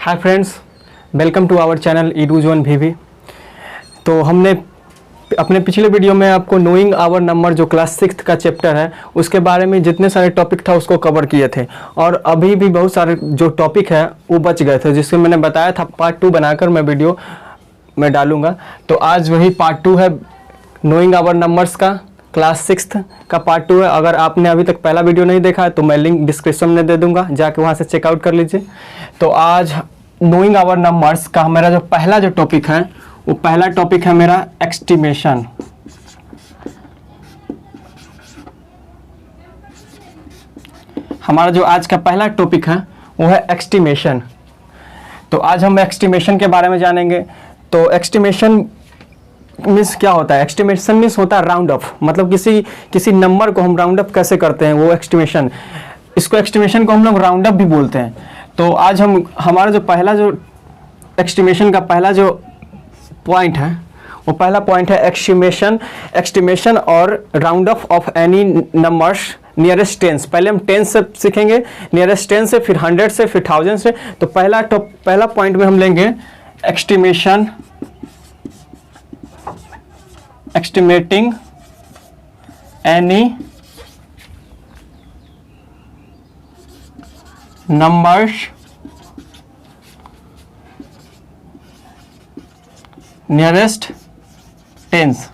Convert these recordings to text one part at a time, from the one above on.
Hi friends, welcome to our channel EduZone VV। तो हमने अपने पिछले वीडियो में आपको नोइंग आवर नंबर जो क्लास 6 का चैप्टर है उसके बारे में जितने सारे टॉपिक था उसको कवर किए थे, और अभी भी बहुत सारे जो टॉपिक है वो बच गए थे, जिससे मैंने बताया था पार्ट 2 बनाकर मैं वीडियो में डालूंगा। तो आज वही पार्ट 2 है, नोइंग आवर नंबर्स का क्लास 6 का पार्ट 2 है। अगर आपने अभी तक पहला वीडियो नहीं देखा है तो मैं लिंक डिस्क्रिप्शन में दे दूंगा, जाके वहाँ से चेकआउट कर लीजिए। तो आज नोइंग आवर नंबर्स का मेरा जो पहला जो टॉपिक है वो पहला टॉपिक है मेरा एस्टिमेशन। हमारा जो आज का पहला टॉपिक है वो है एस्टिमेशन। तो आज हम एस्टिमेशन के बारे में जानेंगे। तो एस्टिमेशन मीन्स क्या होता है? एस्टिमेशन मीन्स होता है राउंड ऑफ, मतलब किसी नंबर को हम राउंड अप कैसे करते हैं वो एस्टिमेशन। इसको एस्टिमेशन को हम लोग राउंड अप भी बोलते हैं। तो आज हमारा जो पहला जो एस्टिमेशन का पहला जो पॉइंट है वो पहला पॉइंट है एस्टिमेशन और round of any numbers nearest tense. पहले हम टेंस से सीखेंगे, नियरेस्ट टेंस से, फिर 100 से, फिर 1000 से। तो पहला पॉइंट में हम लेंगे estimating any numbers nearest tense.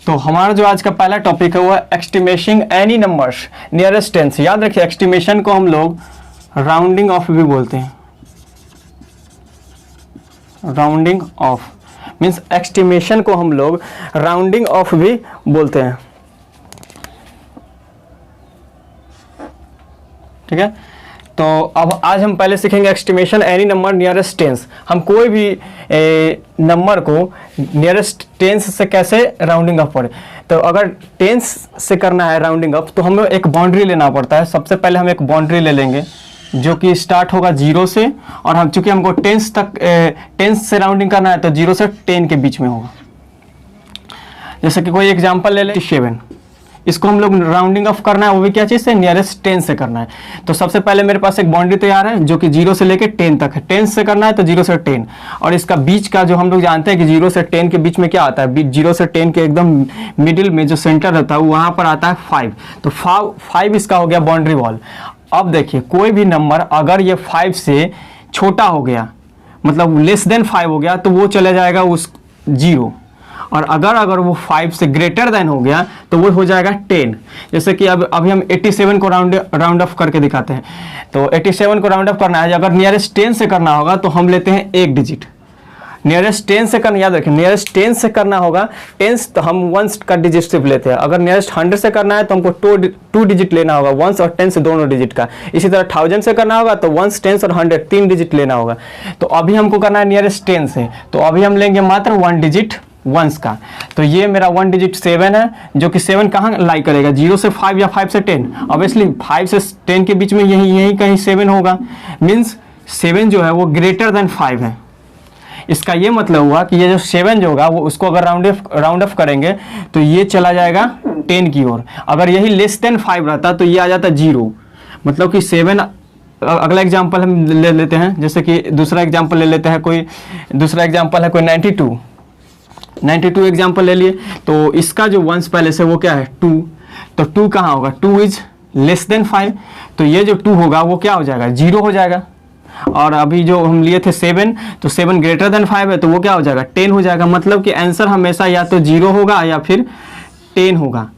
तो हमारा जो आज का पहला टॉपिक है वो है estimating any numbers nearest tense. याद रखिए, एस्टिमेशन को हम लोग राउंडिंग ऑफ भी बोलते हैं। राउंडिंग ऑफ मीन्स एस्टिमेशन को हम लोग राउंडिंग ऑफ भी बोलते हैं। ठीक है, तो अब आज हम पहले सीखेंगे estimation any number nearest tense. हम कोई भी नंबर को नियरेस्ट टेंस से कैसे राउंडिंग ऑफ करें। तो अगर टेंस से करना है राउंडिंग ऑफ तो हमें एक बाउंड्री लेना पड़ता है। सबसे पहले हम एक बाउंड्री ले लेंगे जो कि स्टार्ट होगा 0 से, और हम चूंकि हमको टेंस से राउंडिंग करना है तो 0 से 10 के बीच में होगा। जैसे कि कोई एग्जांपल ले लें 7, इसको हम लोग राउंडिंग ऑफ करना है, वो भी क्या चीज़ से? नियरेस्ट 10 से करना है। तो सबसे पहले मेरे पास एक बाउंड्री तैयार है जो कि 0 से लेके 10 तक है। 10 से करना है तो 0 से 10, और इसका बीच का जो हम लोग जानते हैं कि 0 से 10 के बीच में क्या आता है, 0 से 10 के एकदम मिडिल में जो सेंटर रहता है वहाँ पर आता है 5। तो 5 इसका हो गया बाउंड्री वॉल। अब देखिए, कोई भी नंबर अगर ये 5 से छोटा हो गया, मतलब लेस देन 5 हो गया, तो वो चले जाएगा उस 0, और अगर वो 5 से ग्रेटर देन हो गया तो वो हो जाएगा 10। जैसे कि अभी हम 87 को राउंड ऑफ करके दिखाते हैं। तो 87 को राउंड ऑफ करना है, अगर नियरेस्ट 10 से करना होगा तो हम लेते हैं 1 डिजिट। नियरेस्ट 10 से करना, याद रखें, नियरेस्ट 10 से करना होगा 10 तो हम 1 का डिजिट सिर्फ लेते हैं। अगर नियरेस्ट 100 से करना है तो हमको 2 डिजिट लेना होगा, 1 और 10 से दोनों डिजिट का। इसी तरह 1000 से करना होगा तो 1, 10 और 100 3 डिजिट लेना होगा। तो अभी हमको करना है नियरेस्ट 10 से, तो अभी हम लेंगे मात्र 1 डिजिट 1 का। तो ये मेरा 1 डिजिट 7 है, जो कि 7 कहाँ लाई करेगा, 0 से 5 या 5 से 10। ऑब्वियसली 5 से 10 के बीच में यही कहीं 7 होगा। मीन्स 7 जो है वो ग्रेटर देन 5 है। इसका ये मतलब हुआ कि ये जो 7 जो होगा वो उसको अगर राउंड ऑफ करेंगे तो ये चला जाएगा 10 की ओर। अगर यही लेस देन 5 रहता तो ये आ जाता 0, मतलब कि 7। अगला एग्जांपल हम ले लेते हैं, जैसे कि दूसरा एग्जांपल ले लेते हैं, कोई दूसरा एग्जांपल है कोई 92 एग्जांपल ले लिए। तो इसका जो 1 पहले से वो क्या है 2, तो 2 कहाँ होगा, 2 इज लेस देन 5, तो ये जो 2 होगा वो क्या हो जाएगा, 0 हो जाएगा। और अभी जो हम लिए थे 7, तो 7 ग्रेटर देन 5 है तो वो क्या हो जाएगा, 10 हो जाएगा। मतलब कि आंसर हमेशा या तो 0 होगा या फिर 10 होगा।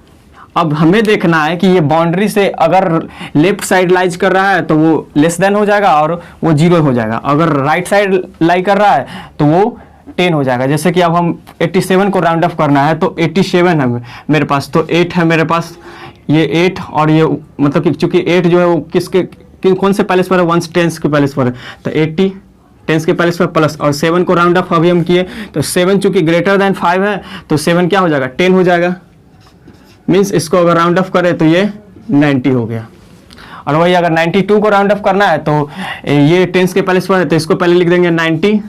अब हमें देखना है कि ये बाउंड्री से अगर लेफ्ट साइड लाइज कर रहा है तो वो लेस देन हो जाएगा और वो 0 हो जाएगा। अगर राइट साइड लाई कर रहा है तो वो 10 हो जाएगा। जैसे कि अब हम 87 को राउंड ऑफ करना है तो 87 है मेरे पास, तो 8 है मेरे पास, ये 8 और ये मतलब कि चूंकि 8 जो है वो कौन से पैलेस पर है, 1 10 के पैलेस पर है, तो 80 10 के पैलेस पर प्लस, और 7 को राउंड ऑफ अभी हम किए तो 7 चूंकि ग्रेटर देन 5 है तो 7 क्या हो जाएगा, 10 हो जाएगा। मीन्स इसको अगर राउंड ऑफ करें तो ये 90 हो गया। और वही अगर 92 को राउंड ऑफ करना है तो ये 10 के पैलेस पर है तो इसको पहले लिख देंगे 90,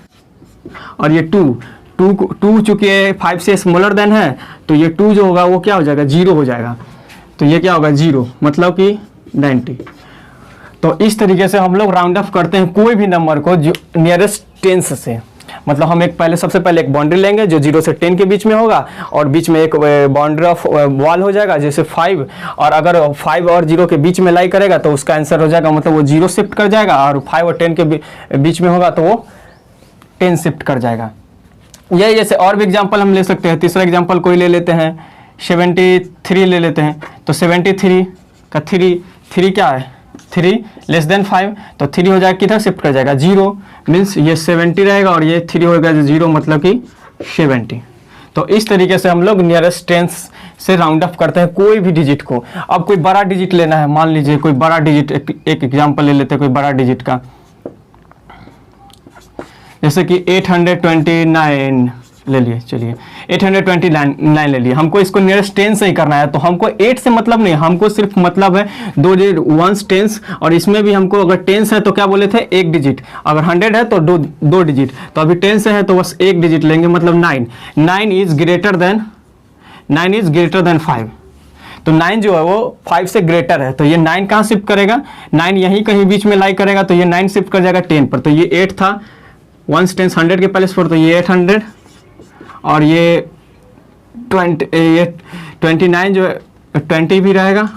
और ये 2 चूंकि 5 से स्मॉलर देन है तो ये 2 जो होगा वो क्या हो जाएगा, 0 हो जाएगा। तो ये क्या होगा, 0, मतलब कि 90। तो इस तरीके से हम लोग राउंड ऑफ करते हैं कोई भी नंबर को जो नियरेस्ट टेंस से। मतलब हम सबसे पहले एक बाउंड्री लेंगे जो 0 से 10 के बीच में होगा, और बीच में एक बाउंड्री ऑफ वॉल हो जाएगा जैसे 5, और अगर 5 और 0 के बीच में लाई करेगा तो उसका आंसर हो जाएगा, मतलब वो 0 शिफ्ट कर जाएगा, और 5 और 10 के बीच में होगा तो वो 10 शिफ्ट कर जाएगा। यही जैसे और भी एग्जाम्पल हम ले सकते हैं। तीसरा एग्जाम्पल कोई ले लेते हैं, 73 ले लेते हैं। तो 73 का 3 क्या है, 3 लेस देन 5, तो 3 हो जाएगा किधर शिफ्ट कर जाएगा, 0, मीन्स ये 70 रहेगा और ये 3 होगा 0, मतलब कि 70। तो इस तरीके से हम लोग नियरेस्ट टेंस से राउंड अप करते हैं कोई भी डिजिट को। अब कोई बड़ा डिजिट लेना है, मान लीजिए कोई बड़ा डिजिट, एक एग्जाम्पल ले लेते हैं कोई बड़ा डिजिट का, जैसे कि 829 ले लिए, चलिए 829 ले लिए। हमको इसको नियरेस्ट टेंस से ही करना है, तो हमको 8 से मतलब नहीं, हमको सिर्फ मतलब है 2 डिजिट, वंस टेंस, और इसमें भी हमको अगर टेंस है तो क्या बोले थे, 1 डिजिट, अगर 100 है तो 2 डिजिट, तो अभी टेंस है तो बस 1 डिजिट लेंगे, मतलब 9। 9 इज ग्रेटर देन 5। तो 9 जो है वो 5 से ग्रेटर है, तो ये 9 कहाँ शिफ्ट करेगा, 9 यहीं कहीं बीच में लाई करेगा, तो ये 9 शिफ्ट कर जाएगा 10 पर। तो ये 8 था, वंस टेंस 100 के प्लेस पर, तो ये 800, और ये 29 जो है 20 भी रहेगा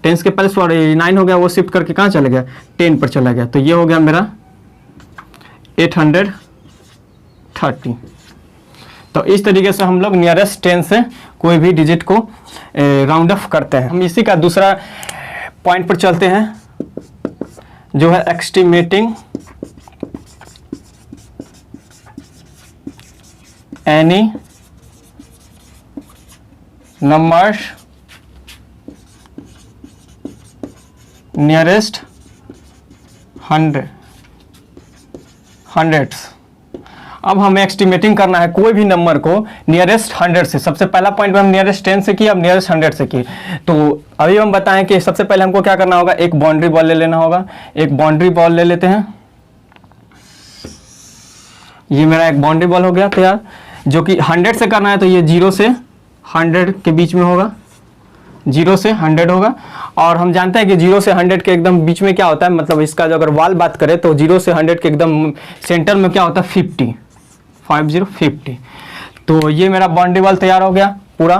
टेंस के प्लेस पर, 9 हो गया, वो शिफ्ट करके कहाँ चला गया, 10 पर चला गया, तो ये हो गया मेरा 830। तो इस तरीके से हम लोग नियरेस्ट टेंस से कोई भी डिजिट को राउंड ऑफ करते हैं। हम इसी का दूसरा पॉइंट पर चलते हैं जो है estimating any numbers nearest hundreds। अब हमें एस्टिमेटिंग करना है कोई भी नंबर को नियरेस्ट 100 से। सबसे पहला पॉइंट में हम नियरेस्ट 10 से किए, अब नियरेस्ट 100 से किए। तो अभी हम बताएं कि सबसे पहले हमको क्या करना होगा, एक बाउंड्री बॉल ले लेना होगा। एक बाउंड्री बॉल ले लेते हैं, ये मेरा एक बाउंड्री बॉल हो गया तैयार, जो कि 100 से करना है, तो ये 0 से 100 के बीच में होगा, 0 से 100 होगा। और हम जानते हैं कि 0 से 100 के एकदम बीच में क्या होता है, मतलब इसका जो अगर वाल बात करें तो 0 से 100 के एकदम सेंटर में क्या होता है, 50। तो ये मेरा बाउंड्री बॉल तैयार हो गया पूरा।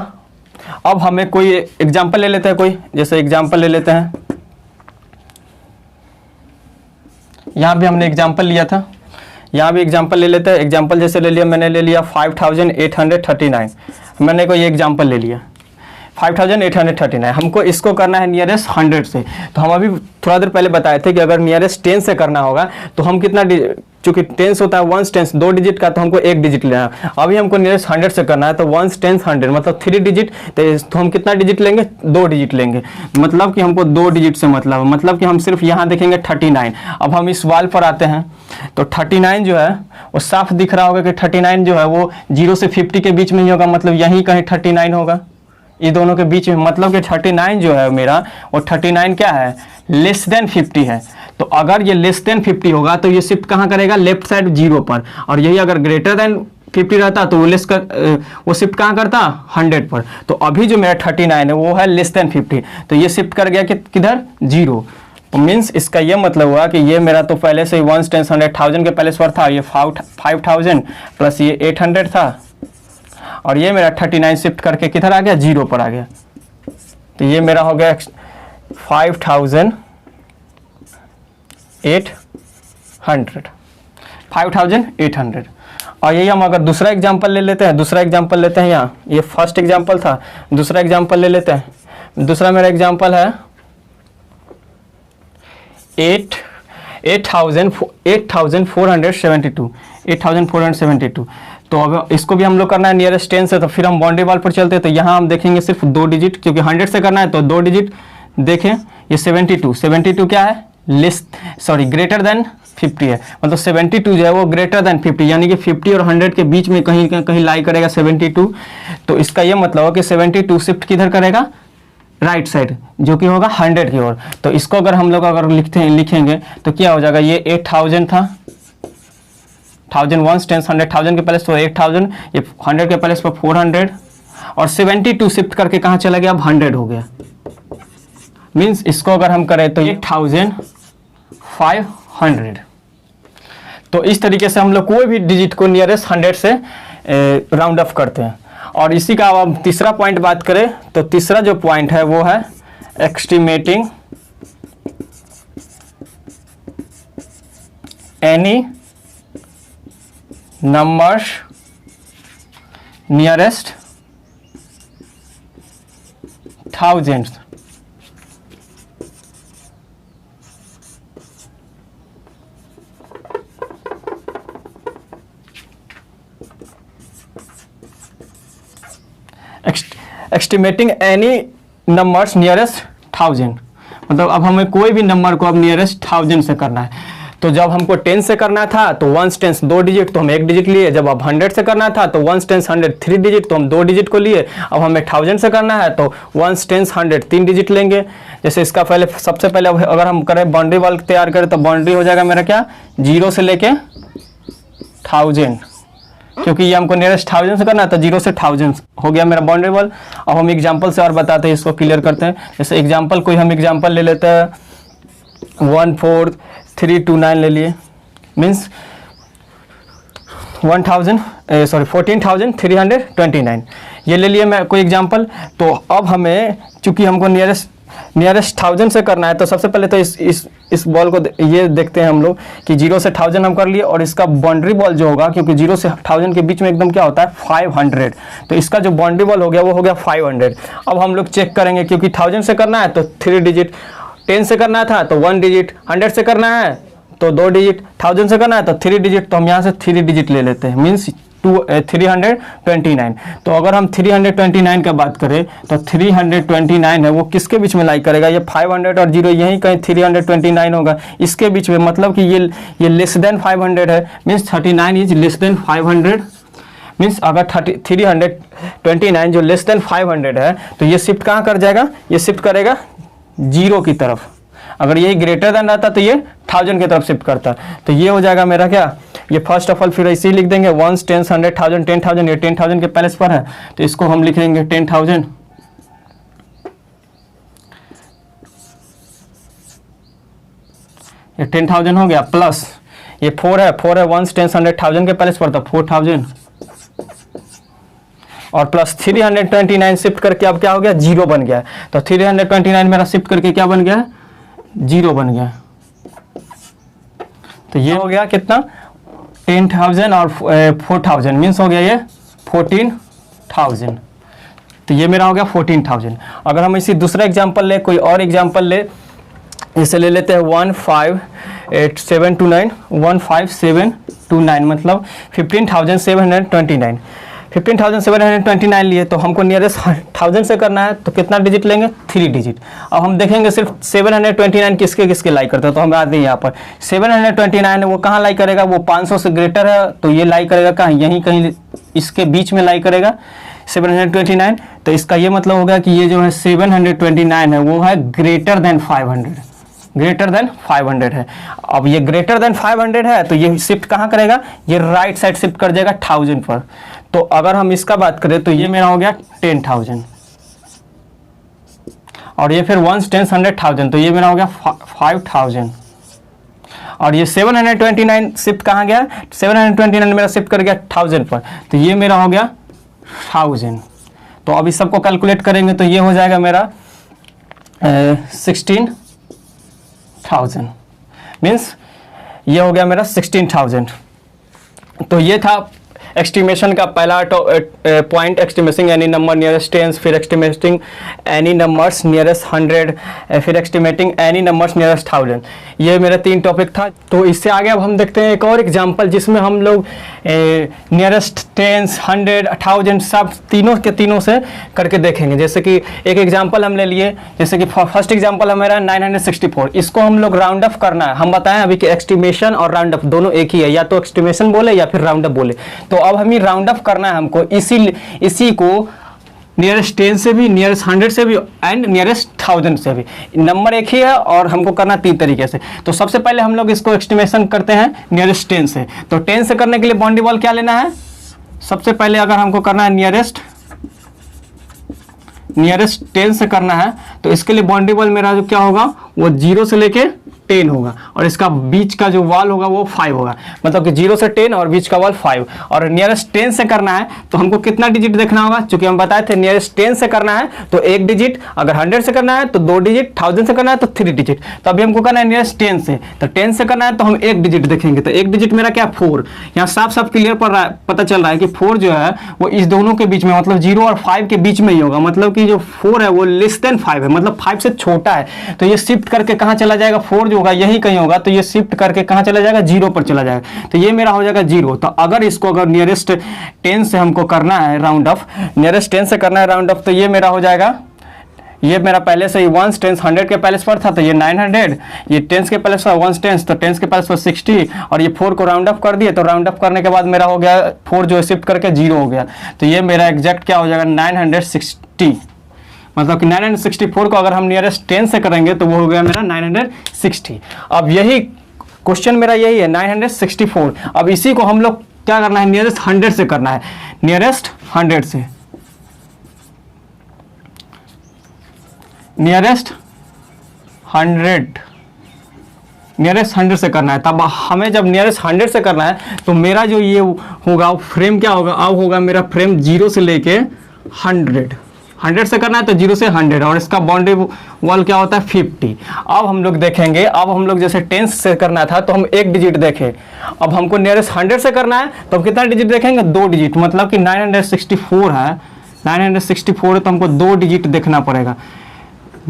अब हमें कोई एग्जाम्पल ले लेते हैं, कोई जैसे एग्जाम्पल ले लेते हैं, यहाँ भी हमने एग्जाम्पल लिया था, यहाँ भी एग्जाम्पल ले लेते हैं। एग्जाम्पल जैसे ले लिया, मैंने ले लिया 5839, मैंने कोई एग्जाम्पल ले लिया 5839। हमको इसको करना है नियरेस्ट 100 से। तो हम अभी थोड़ा देर पहले बताए थे कि अगर नियरेस्ट 10 से करना होगा तो हम कितना, चूंकि टेंस होता है वंस टेंस 2 डिजिट का, तो हमको 1 डिजिट लेना है। अभी हमको नियरेस्ट 100 से करना है, तो वंस टेंस 100 मतलब 3 डिजिट, तो हम कितना डिजिट लेंगे, 2 डिजिट लेंगे। मतलब कि हमको 2 डिजिट से मतलब कि हम सिर्फ यहाँ देखेंगे 39। अब हम इस वाल पर आते हैं, तो 39 जो है वो साफ दिख रहा होगा कि 39 जो है वो 0 से 50 के बीच में ही होगा, मतलब यहीं कहीं 39 होगा, ये दोनों के बीच में। मतलब कि 39 जो है मेरा, वो 39 क्या है, लेस देन 50 है। तो अगर ये लेस देन 50 होगा तो ये शिफ्ट कहाँ करेगा, लेफ्ट साइड 0 पर। और यही अगर ग्रेटर देन 50 रहता तो वो शिफ्ट कहाँ करता, 100 पर। तो अभी जो मेरा 39 है वो है लेस देन 50, तो ये शिफ्ट कर गया कि किधर, 0। तो मीन्स इसका ये मतलब हुआ कि ये मेरा तो पहले से ही 1 10 100 1000 के पहले पर था, ये 5000 प्लस ये 800 था, और ये मेरा 39 शिफ्ट करके किधर आ गया, 0 पर आ गया। तो ये मेरा हो गया 5800। और यही हम अगर दूसरा एग्जांपल ले लेते हैं, यहाँ ये फर्स्ट एग्जांपल था, दूसरा एग्जांपल ले लेते हैं। दूसरा मेरा एग्जांपल है 8472। तो अब इसको भी हम लोग करना है नियरेस्ट 10 से। तो फिर हम बाउंड्री वॉल पर चलते हैं, तो यहाँ हम देखेंगे सिर्फ 2 डिजिट, क्योंकि 100 से करना है तो 2 डिजिट। देखें ये 72 क्या है, ग्रेटर देन 50 है, मतलब 72 जो है वो ग्रेटर देन 50, यानी कि 50 और 100 के बीच में कहीं लाई करेगा 72। तो इसका ये मतलब है कि 72 शिफ्ट किधर करेगा, राइट साइड, जो कि होगा 100 की ओर। तो इसको अगर हम लोग अगर लिखेंगे तो क्या हो जाएगा, ये 8000 था, 1000 1 10 100 1000 के प्लेस पर 8000, ये 100 के प्लेस पर 400, और 72 शिफ्ट करके कहाँ चला गया, अब 100 हो गया। मीन्स इसको अगर हम करें तो 8000 500। तो इस तरीके से हम लोग कोई भी डिजिट को नियरेस्ट 100 से राउंड ऑफ करते हैं। और इसी का अब तीसरा पॉइंट बात करें तो तीसरा जो पॉइंट है वो है estimating any numbers nearest thousands. Estimating any numbers nearest 1000, मतलब अब हमें कोई भी नंबर को अब नियरेस्ट 1000 से करना है। तो जब हमको 10 से करना था तो 1 10 2 डिजिट, तो हम 1 डिजिट लिए। जब अब 100 से करना था तो 1 10 100 3 डिजिट, तो हम 2 डिजिट को लिए। अब हमें 1000 से करना है तो 1 10 100 3 डिजिट लेंगे। जैसे इसका पहले सबसे पहले अगर हम करें बाउंड्री वॉल तैयार करें तो बाउंड्री हो जाएगा मेरा क्या 0 से लेके 1000, क्योंकि ये हमको नियरेस्ट 1000 से करना है तो 0 से 1000 हो गया मेरा बाउंड्री वॉल। अब हम एग्जांपल से और बताते हैं, इसको क्लियर करते हैं। जैसे एग्जांपल कोई हम एग्जांपल ले लेते हैं 14329 ले लिए, मीन्स 14,329 ये ले लिए मैं कोई एग्जांपल। तो अब हमें चूंकि हमको नियरेस्ट 1000 से करना है तो सबसे पहले तो इस बॉल को ये देखते हैं हम लोग कि 0 से 1000 हम कर लिए, और इसका बाउंड्री बॉल जो होगा, क्योंकि 0 से 1000 के बीच में एकदम क्या होता है 500, तो इसका जो बाउंड्री बॉल हो गया वो हो गया 500। अब हम लोग चेक करेंगे, क्योंकि 1000 से करना है तो 3 डिजिट, 10 से करना था तो 1 डिजिट, 100 से करना है तो 2 डिजिट, 1000 से करना है तो 3 डिजिट, तो हम यहाँ से 3 डिजिट ले लेते हैं, मीन्स 329। तो अगर हम 329 का बात करें तो 329 है वो किसके बीच में लाई करेगा, ये 500 और 0 यहीं कहीं 329 होगा, इसके बीच में, मतलब कि ये लेस देन 500 है, means 39 is less than 500। Means अगर 329 जो लेस देन 500 है तो ये शिफ्ट कहाँ कर जाएगा, ये शिफ्ट करेगा 0 की तरफ। अगर ये ग्रेटर देन रहता तो ये 1000 की तरफ शिफ्ट करता। तो ये हो जाएगा मेरा क्या, ये फर्स्ट ऑफ ऑल फिर इसी लिख देंगे 1 10 100 1000 10,000, ये 10,000 के पैलेस पर है तो इसको हम लिखेंगे 10,000। ये 10,000 हो गया, प्लस ये 4 है 1 10 100 1000 के पैलेस पर था 4000, और प्लस 329 शिफ्ट करके अब क्या हो गया 0 बन गया। तो 329 मेरा शिफ्ट करके क्या बन गया 0 बन गया। तो ये हो गया कितना 10,000 और 4,000, मीन्स हो गया ये 14,000। तो ये मेरा हो गया 14,000। अगर हम इसी दूसरा एग्जांपल ले, कोई और एग्जांपल ले, इसे ले लेते हैं 15,729 मतलब 15,729। 15,729 लिए तो हमको नियरेस्ट 1000 से करना है तो कितना डिजिट लेंगे 3 डिजिट। अब हम देखेंगे सिर्फ 729 किसके किसके लाई करता है, तो हम आते हैं यहाँ पर 729 है वो कहाँ लाई करेगा, वो 500 से ग्रेटर है तो ये लाई करेगा कहाँ, यहीं कहीं इसके बीच में लाई करेगा 729। तो इसका ये मतलब होगा कि ये जो है 729 है वो है ग्रेटर देन 500, ग्रेटर देन 500 है। अब ये ग्रेटर देन 500 है तो ये शिफ्ट कहाँ करेगा, ये राइट साइड शिफ्ट कर जाएगा 1000 पर। तो अगर हम इसका बात करें तो ये मेरा हो गया 10,000, और ये फिर 1 10 100 1000 तो ये मेरा हो गया 5,000, और ये 729 शिफ्ट कहाँ गया, 729 मेरा शिफ्ट कर गया 1000 पर, तो ये मेरा हो गया 1000। तो अब इस सबको कैलकुलेट करेंगे तो ये हो जाएगा मेरा 16,000, मीन्स ये हो गया मेरा 16,000। तो ये था एस्टिमेशन का पहला point, estimating any number nearest 10, फिर एस्टिमेटिंग एनी नंबर्स नियरेस्ट 100, फिर एस्टिमेटिंग एनी नंबर्स नियरेस्ट 1000। ये मेरा 3 टॉपिक था। तो इससे आगे अब हम देखते हैं एक और एग्जांपल जिसमें हम लोग नियरेस्ट 10, 100, 1000 सब तीनों से करके देखेंगे। जैसे कि एक एग्जांपल हम ले लिए, जैसे कि फर्स्ट एग्जांपल है मेरा 964, इसको हम लोग राउंड ऑफ करना है। हम बताएं अभी कि एस्टिमेशन और राउंड ऑफ दोनों एक ही है, या तो एस्टिमेशन बोले या फिर राउंड ऑफ बोले। तो अब हमें राउंड ऑफ करना है हमको, इसी को नियरेस्ट 10 से भी, नियरेस्ट 100 से भी एंड नियरेस्ट 1000 से भी। नंबर एक ही है और हमको करना 3 तरीके से। तो सबसे पहले हम लोग इसको एस्टिमेशन करते हैं नियरेस्ट 10 से। तो 10 से करने के लिए बाउंड्री वॉल क्या लेना है, सबसे पहले अगर हमको करना है नियरेस्ट 10 से करना है तो इसके लिए बाउंड्री वॉल मेरा जो क्या होगा वो 0 से लेके 10 होगा और इसका बीच का जो वॉल होगा वो 5 होगा, मतलब कि 0 से 10 और बीच का वॉल 5। और नियरेस्ट 10 से करना है तो हमको कितना डिजिट देखना होगा, क्योंकि हम बताए थे नियरेस्ट 10 से करना है तो 1 डिजिट, अगर 100 से करना है तो 2 डिजिट, 1000 से करना है तो 3 डिजिट। तो अभी हमको करना है नियरेस्ट 10 से, तो 10 से करना है तो हम 1 डिजिट देखेंगे, तो 1 डिजिट मेरा क्या 4। यहाँ साफ साफ क्लियर पता चल रहा है कि 4 जो है वो इस दोनों के बीच में, मतलब 0 और 5 के बीच में ही होगा, मतलब कि जो 4 है वो लेस देन 5 है, मतलब 5 से छोटा है। तो ये शिफ्ट करके कहाँ चला जाएगा, 4 जो होगा यही कहीं होगा, तो ये शिफ्ट करके कहाँ चला जाएगा, 0 पर चला जाएगा, तो ये मेरा हो जाएगा 0। तो अगर इसको अगर नियरेस्ट 10 से हमको करना है राउंड ऑफ, नियरेस्ट 10 से करना है राउंड ऑफ, तो ये मेरा हो जाएगा, ये मेरा पहले से ही 1 टेंस 100 के पैलेस पर था तो ये 900, ये टेंस के पैलेस पर 1 टेंस तो टेंस के पैलेस पर 60, और ये 4 को राउंड अप कर दिए, तो राउंड अप करने के बाद मेरा हो गया 4 जो शिफ्ट करके 0 हो गया, तो ये मेरा एग्जैक्ट क्या हो जाएगा 960, मतलब कि 964 को अगर हम नियरेस्ट 10 से करेंगे तो वो हो गया मेरा 960। अब यही क्वेश्चन मेरा यही है 964। अब इसी को हम लोग क्या करना है, नियरेस्ट 100 से करना है, नियरेस्ट 100 से, नियरेस्ट 100 से करना है। तब हमें जब नियरेस्ट 100 से करना है तो मेरा जो ये होगा फ्रेम क्या होगा, अब होगा मेरा फ्रेम 0 से लेके 100 से करना है तो 0 से 100, और इसका बाउंड्री वॉल क्या होता है 50। अब हम लोग देखेंगे, अब हम लोग जैसे 10 से करना था तो हम 1 डिजिट देखें, अब हमको नियरेस्ट 100 से करना है तो हम कितना डिजिट देखेंगे, 2 डिजिट, मतलब कि 964 है, 964 है तो हमको 2 डिजिट देखना पड़ेगा,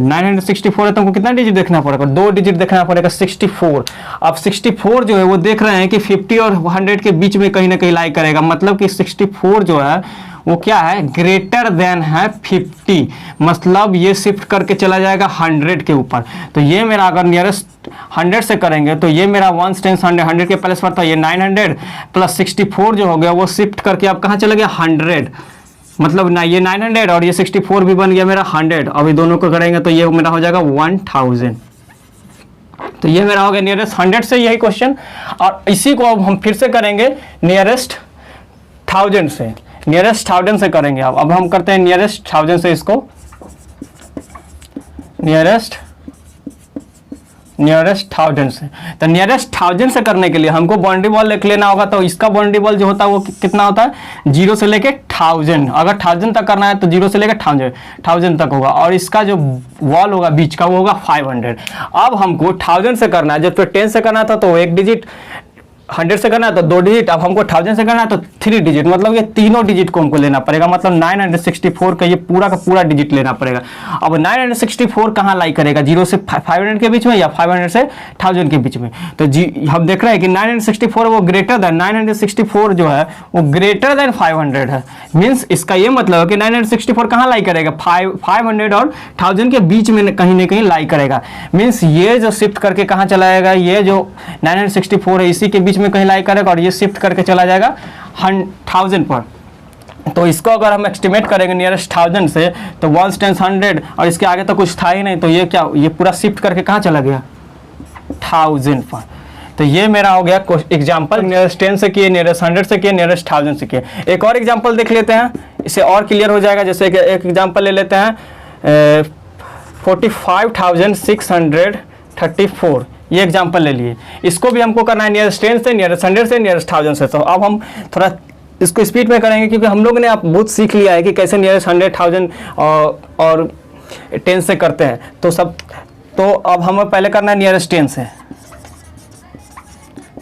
964 है तो हमको कितना डिजिट देखना पड़ेगा, 2 डिजिट देखना पड़ेगा 64। अब 64 जो है वो देख रहे हैं कि 50 और 100 के बीच में कहीं ना कहीं लाई करेगा, मतलब कि 64 जो है वो क्या है, ग्रेटर देन है 50, मतलब ये शिफ्ट करके चला जाएगा 100 के ऊपर। तो ये मेरा अगर नियरेस्ट 100 से करेंगे तो ये मेरा 1 टेंस 100 के प्लेस पर था, ये 900 प्लस 64 जो हो गया वो शिफ्ट करके अब कहाँ चला गया 100, मतलब ना ये 900 और ये 64 भी बन गया मेरा 100। अभी दोनों को करेंगे तो ये मेरा हो जाएगा 1000। तो ये मेरा हो गया नियरेस्ट 100 से यही क्वेश्चन। और इसी को अब हम फिर से करेंगे नियरेस्ट 1000 से, नियरेस्ट 1000 से करेंगे। अब हम करते हैं नियरेस्ट 1000 से, इसको नियरेस्ट 1000 से। तो नियरेस्ट 1000 से करने के लिए हमको बाउंड्री वॉल लिख लेना होगा, तो इसका बाउंड्री वॉल जो होता है वो कितना होता है, 0 से लेके 1000, अगर 1000 तक करना है तो 0 से लेके 1000 तक होगा, और इसका जो वॉल होगा बीच का वो होगा 500। अब हमको 1000 से करना है, जब तो 10 से करना था तो 1 डिजिट, 100 से करना है तो 2 डिजिट, अब हमको 1000 से करना है तो 3 डिजिट, मतलब ये तीनों डिजिट को हमको लेना पड़ेगा, मतलब 964 का ये पूरा का पूरा डिजिट लेना पड़ेगा। अब 964 कहाँ लाई करेगा, 0 से 500 के बीच में या 500 से 1000 के बीच में। तो जी हम देख रहे हैं कि 964 वो ग्रेटर देन 964 जो है वो ग्रेटर देन 500 है, मीन्स इसका ये मतलब है कि 964 कहाँ लाई करेगा, 500 और 1000 के बीच में कहीं ना कहीं लाई करेगा, मीन्स ये जो शिफ्ट करके कहाँ चला जाएगा, ये जो 964 है इसी के बीच में कहीं लाई करेगा और ये शिफ्ट करके चला जाएगा 1000 पर। तो इसको अगर हम एस्टिमेट करेंगे नियरेस्ट 1000 से तो 1 टेंस 100 और इसके आगे तो कुछ था ही नहीं, तो ये क्या, ये पूरा शिफ्ट करके कहाँ चला गया 1000 पर। तो ये मेरा हो गया एग्जाम्पल, नियरेस्ट 10 से किए, नियरेस्ट 100 से किए, नियरेस्ट 1000 से किए। एक और एग्जाम्पल देख लेते हैं, इससे और क्लियर हो जाएगा। जैसे कि एक एग्जाम्पल ले लेते हैं 45,634, ये एग्जाम्पल ले लिए। इसको भी हमको करना है नियरेस्ट 10 से, नियरेस्ट 100 से, नियरेस्ट 1000 से। तो अब हम थोड़ा इसको स्पीड में करेंगे क्योंकि हम लोग ने आप बहुत सीख लिया है कि कैसे नियरेस्ट 100, 1000 और 10 से करते हैं। तो अब हमें पहले करना है नियरेस्ट 10 से,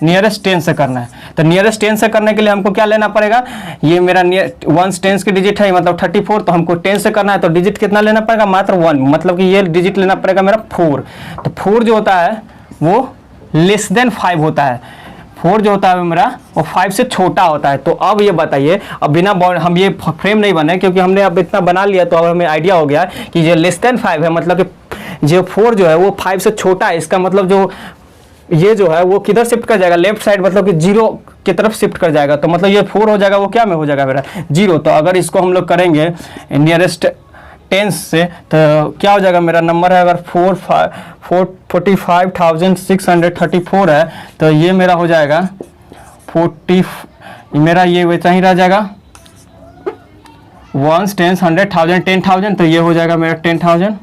नियरेस्ट 10 से करना है। तो नियरेस्ट 10 से करने के लिए हमको क्या लेना पड़ेगा, ये मेरा 1 10 की डिजिट है, मतलब 34, तो हमको 10 से करना है तो डिजिट कितना लेना पड़ेगा, मात्र 1, मतलब कि ये डिजिट लेना पड़ेगा मेरा 4। तो 4 जो होता है वो लेस देन 5 होता है, 4 जो होता है मेरा वो 5 से छोटा होता है। तो अब ये बताइए, अब बिना हम ये फ्रेम नहीं बने क्योंकि हमने अब इतना बना लिया, तो अब हमें आइडिया हो गया कि ये लेस देन 5 है, मतलब कि जो 4 जो है वो 5 से छोटा है। इसका मतलब जो ये जो है वो किधर शिफ्ट कर जाएगा, लेफ्ट साइड, मतलब कि 0 की तरफ शिफ्ट कर जाएगा। तो मतलब ये 4 हो जाएगा, वो क्या में हो जाएगा मेरा 0। तो अगर इसको हम लोग करेंगे नियरेस्ट 10 से तो क्या हो जाएगा, मेरा नंबर है अगर 45,634 है तो ये मेरा हो जाएगा 40, मेरा ये वैसा ही रह जाएगा 1 10 100 1000 10,000, तो ये हो जाएगा मेरा 10,000।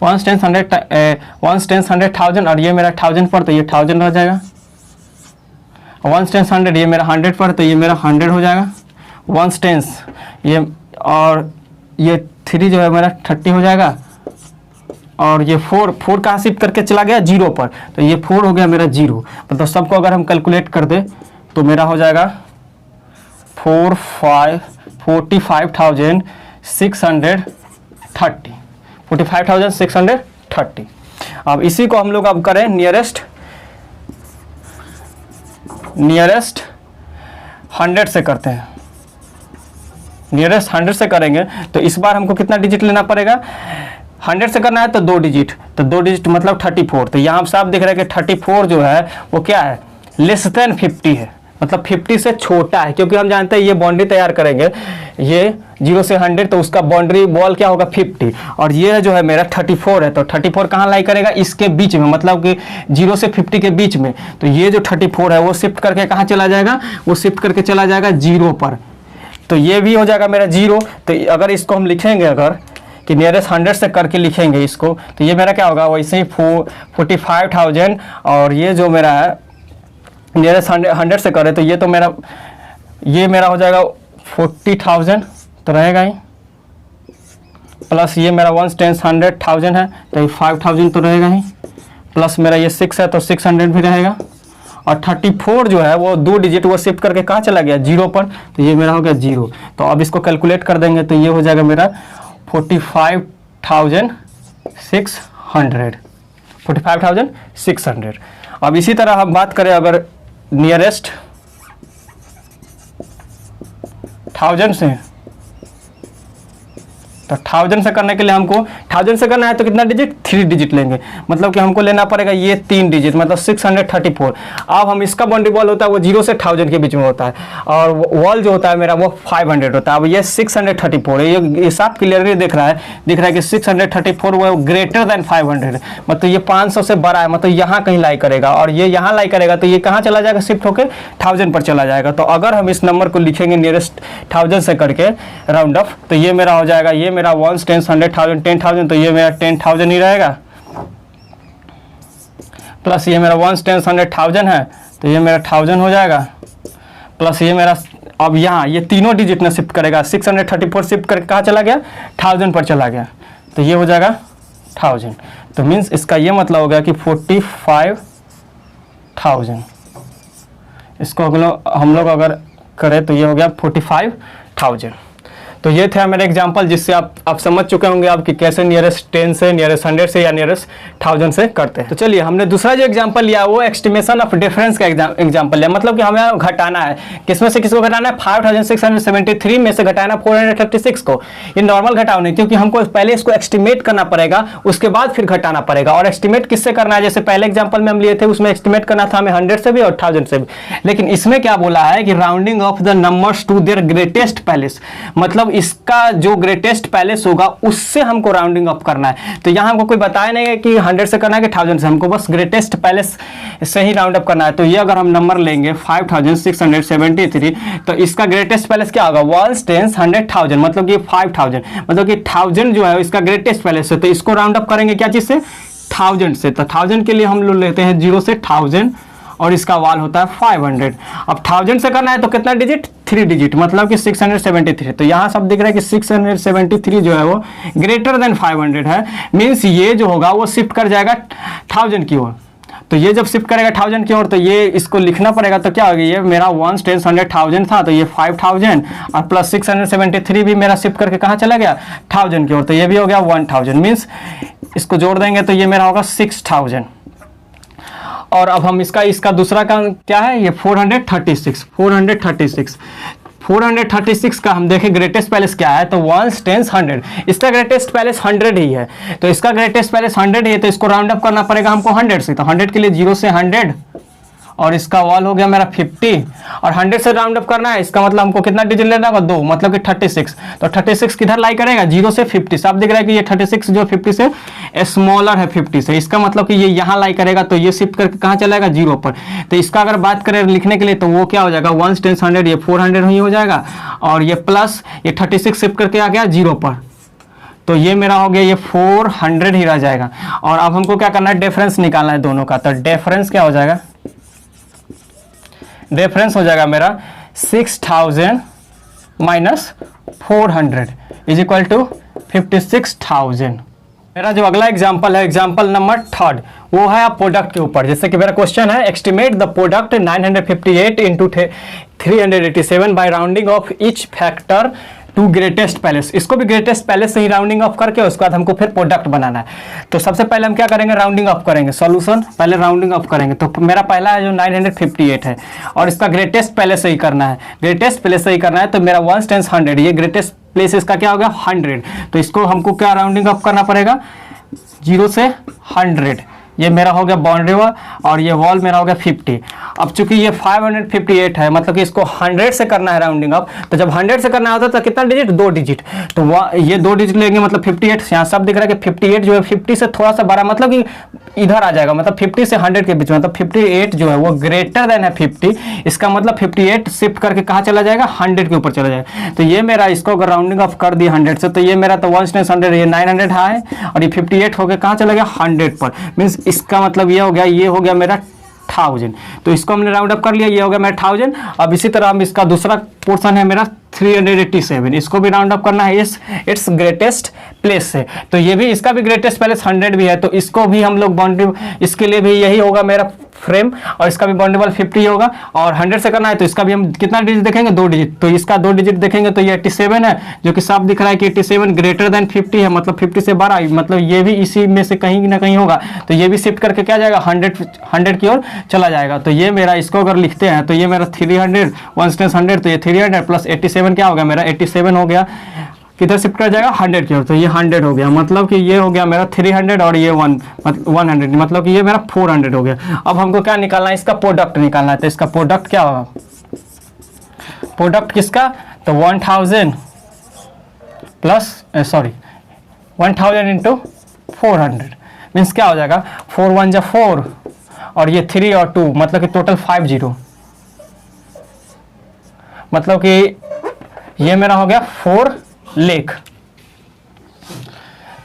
1 10 100 1 10 100,000 और ये मेरा 1000 पर, तो ये 1000 हो जाएगा। 1 10 100 ये मेरा 100 पर, तो ये मेरा 100 हो जाएगा। 1 10 ये, और ये 3 जो है मेरा 30 हो जाएगा। और ये 4 कहाँ शिफ्ट करके चला गया 0 पर, तो ये 4 हो गया मेरा 0। मतलब सबको अगर हम कैलकुलेट कर दे तो मेरा हो जाएगा 45,630 45,630। अब इसी को हम लोग अब करें नियरेस्ट 100 से करते हैं। नियरेस्ट 100 से करेंगे तो इस बार हमको कितना डिजिट लेना पड़ेगा, 100 से करना है तो 2 डिजिट, तो 2 डिजिट मतलब 34। तो यहाँ साफ दिख रहा है कि 34 जो है वो क्या है, लेस देन 50 है, मतलब 50 से छोटा है, क्योंकि हम जानते हैं ये बाउंड्री तैयार करेंगे, ये 0 से 100 तो उसका बाउंड्री वॉल क्या होगा 50, और ये जो है मेरा 34 है, तो 34 कहाँ लाई करेगा, इसके बीच में, मतलब कि 0 से 50 के बीच में। तो ये जो 34 है वो शिफ्ट करके कहाँ चला जाएगा, वो शिफ्ट करके चला जाएगा 0 पर, तो ये भी हो जाएगा मेरा 0। तो अगर इसको हम लिखेंगे, अगर कि नियरेस्ट 100 से करके लिखेंगे इसको, तो ये मेरा क्या होगा, वैसे ही 45,000, और ये जो मेरा है नियरेस्ट 100 से करे तो ये तो मेरा, ये मेरा हो जाएगा 40,000 तो रहेगा ही, प्लस ये मेरा 1 10 100,000 है तो ये 5,000 तो रहेगा ही, प्लस मेरा ये 6 है तो 600 भी रहेगा, और 34 जो है वो 2 डिजिट वो शिफ्ट करके कहाँ चला गया 0 पर, तो ये मेरा हो गया 0। तो अब इसको कैलकुलेट कर देंगे तो ये हो जाएगा मेरा 45,600। अब इसी तरह हम बात करें अगर नियरेस्ट 1000 से, तो 1000 से करने के लिए हमको 1000 से करना है तो कितना डिजिट, 3 डिजिट लेंगे, मतलब कि हमको लेना पड़ेगा ये 3 डिजिट, मतलब 634। अब हम इसका बाउंड्री वॉल होता है वो 0 से 1000 के बीच में होता है, और वॉल जो होता है मेरा वो 500 होता है। अब ये 634 है, ये साफ क्लियरली दिख रहा है कि 634 वो ग्रेटर देन 500, मतलब ये 500 से बड़ा है, मतलब यहाँ कहीं लाई करेगा, और ये यहाँ लाई करेगा तो ये कहाँ चला जाएगा, शिफ्ट होकर 1000 पर चला जाएगा। तो अगर हम इस नंबर को लिखेंगे नियरेस्ट 1000 से करके राउंड ऑफ, तो ये मेरा हो जाएगा, ये मेरा 1 10 100,000 10,000, तो ये मेरा 10,000 ही रहेगा, प्लस ये मेरा 1 10 100,000 है तो ये मेरा 1000 हो जाएगा, प्लस ये मेरा, अब यहाँ ये तीनों डिजिट में शिफ्ट करेगा, 634 शिफ्ट करके कहाँ चला गया 1000 पर चला गया, तो ये हो जाएगा 1000। तो मीन्स इसका ये मतलब हो गया कि 45,000, इसको हम लोग अगर करें तो ये हो गया 45,000। तो ये थे मेरे एग्जांपल, जिससे आप समझ चुके होंगे आप कि कैसे नियरेस्ट 10 से, नियरेस्ट 100 से या नियरेस्ट 1000 से करते हैं। तो चलिए हमने दूसरा जो एग्जांपल लिया वो एस्टिमेशन ऑफ डिफरेंस का एग्जांपल लिया, मतलब कि हमें घटाना है, किसमें से किसको घटाना है, 5673 में से घटाना 436 को। ये नॉर्मल घटाओ नहीं, क्योंकि हमको पहले इसको एस्टिमेट करना पड़ेगा, उसके बाद फिर घटाना पड़ेगा। और एस्टिमेट किससे करना है, जैसे पहले एग्जाम्पल में हम लिए थे उसमें एस्टिमेट करना था हमें 100 से भी और 1000 से भी, लेकिन इसमें क्या बोला है कि rounding off the numbers to their greatest palace, मतलब इसका जो ग्रेटेस्ट पैलेस होगा उससे हमको राउंडिंग अप करना है। तो यहाँ हमको कोई बताया नहीं है कि 100 से करना है कि 1000 से, हमको बस ग्रेटेस्ट पैलेस से ही राउंड अप करना है। तो ये अगर हम नंबर लेंगे 5673, तो इसका ग्रेटेस्ट पैलेस क्या होगा 1 10 100,000, मतलब कि 5000, मतलब कि 1000 जो है इसका ग्रेटेस्ट पैलेस है। तो इसको राउंड अप करेंगे क्या चीज से, 1000 से। तो 1000 के लिए हम लोग लेते हैं 0 से 1000 और इसका वाल होता है 500। अब 1000 से करना है तो कितना डिजिट, 3 डिजिट, मतलब कि 673। तो यहाँ सब दिख रहा है कि 673 जो है वो ग्रेटर देन 500 है, मीन्स ये जो होगा वो शिफ्ट कर जाएगा 1000 की ओर। तो ये जब शिफ्ट करेगा 1000 की ओर तो ये इसको लिखना पड़ेगा, तो क्या होगा, ये मेरा 1 10 100,000 था तो ये 5000 और प्लस 673 भी मेरा शिफ्ट करके कहाँ चला गया 1000 की ओर, तो ये भी हो गया 1000, मीन्स इसको जोड़ देंगे तो ये मेरा होगा 6000। और अब हम इसका दूसरा का क्या है, ये 436 का हम देखें ग्रेटेस्ट पैलेस क्या है, तो 1 10 100, इसका ग्रेटेस्ट पैलेस 100 ही है। तो इसका ग्रेटेस्ट पैलेस 100 ही है, तो इसको राउंड अप करना पड़ेगा हमको 100 से। तो 100 के लिए 0 से 100 और इसका वॉल हो गया मेरा 50, और 100 से राउंड अप करना है, इसका मतलब हमको कितना डिजिट लेना होगा 2, मतलब कि 36। तो 36 किधर लाई करेगा 0 से 50 से। आप देख रहे हैं कि ये 36 जो 50 से स्मॉलर है 50 से, इसका मतलब कि ये यहाँ लाई करेगा, तो ये शिफ्ट करके कहाँ चलाएगा 0 पर। तो इसका अगर बात करें लिखने के लिए तो वो क्या हो जाएगा 1 10 100, ये 400 ही हो जाएगा, और ये प्लस ये 36 शिफ्ट करके आ गया 0 पर। तो ये मेरा हो गया, ये 400 ही रह जाएगा। और अब हमको क्या करना है, डिफरेंस निकालना है दोनों का। तो डिफरेंस क्या हो जाएगा, डिफरेंस हो जाएगा मेरा 6000 माइनस 400 इज इक्वल टू 56,000। मेरा जो अगला एग्जांपल है, एग्जांपल नंबर 3, वो है आप प्रोडक्ट के ऊपर। जैसे कि मेरा क्वेश्चन है, estimate the product 958 into 387 by rounding off each factor to greatest palace. इसको भी ग्रेटेस्ट पैलेस से ही राउंडिंग ऑफ करके उसके बाद हमको फिर प्रोडक्ट बनाना है। तो सबसे पहले हम क्या करेंगे, राउंडिंग ऑफ करेंगे। सॉल्यूशन पहले राउंडिंग ऑफ करेंगे। तो मेरा पहला है जो 958 है और इसका ग्रेटेस्ट पैलेस से ही करना है, ग्रेटेस्ट पैलेस से ही करना है। तो मेरा 1 × 100, ये ग्रेटेस्ट प्लेस इसका क्या होगा 100। तो इसको हमको क्या राउंडिंग ऑफ करना पड़ेगा 0 से 100। ये मेरा हो गया बाउंड्री वॉल और ये वॉल मेरा हो गया 50। अब चूंकि ये 558 है, मतलब कि इसको 100 से करना है राउंडिंग अप। तो जब 100 से करना होता है तो कितना डिजिट, 2 डिजिट। तो ये 2 डिजिट लेंगे, मतलब 58। यहाँ सब दिख रहा है कि 58 जो है 50 से थोड़ा सा बड़ा, मतलब कि इधर आ जाएगा, मतलब 50 से 100 के बीच में। मतलब 58 जो है वो ग्रेटर देन है 50। इसका मतलब 58 शिफ्ट करके कहाँ चला जाएगा, 100 के ऊपर चला जाएगा। तो ये मेरा, इसको अगर राउंडिंग ऑफ कर दिया 100 से, तो ये मेरा तो 1 × 100, ये 900 है और ये 58 हो गया कहाँ चला गया 100 पर। मीन्स इसका मतलब ये हो गया, ये हो गया मेरा 1000। तो इसको हमने राउंड अप कर लिया, ये हो गया मेरा 1000। अब इसी तरह हम इसका दूसरा पोर्शन है मेरा 387, इसको भी राउंड अप करना है इट्स ग्रेटेस्ट प्लेस से। तो ये भी, इसका भी ग्रेटेस्ट प्लेस 100 भी है, तो इसको भी हम लोग बाउंड्री, इसके लिए भी यही होगा मेरा फ्रेम, और इसका भी बाउंड्री वाल 50 होगा। और 100 से करना है तो इसका भी हम कितना डिजिट देखेंगे, 2 डिजिट। तो इसका 2 डिजिट देखेंगे तो ये 87 है, जो कि साफ दिख रहा है कि 87 ग्रेटर देन 50 है, मतलब 50 से बड़ा, मतलब ये भी इसी में से कहीं ना कहीं होगा। तो ये भी शिफ्ट करके क्या जाएगा 100 की ओर चला जाएगा। तो ये मेरा, इसको अगर लिखते हैं तो ये मेरा 300 1 × 100, तो ये 300 प्लस 87 क्या हो गया मेरा 87 हो गया, किधर शिफ्ट कर जाएगा 100 की ओर। तो ये 100 हो गया, मतलब कि ये हो गया मेरा 300 और ये 100, मतलब कि ये मेरा 400 हो गया। अब हमको क्या निकालना है, इसका प्रोडक्ट निकालना है। तो इसका प्रोडक्ट क्या होगा, प्रोडक्ट किसका, तो 1000 प्लस 1000 इंटू 400 मीन्स क्या हो जाएगा 4 × 1 = 4 और ये 3 और 2, मतलब कि टोटल 50। मतलब कि ये मेरा हो गया 4 लाख।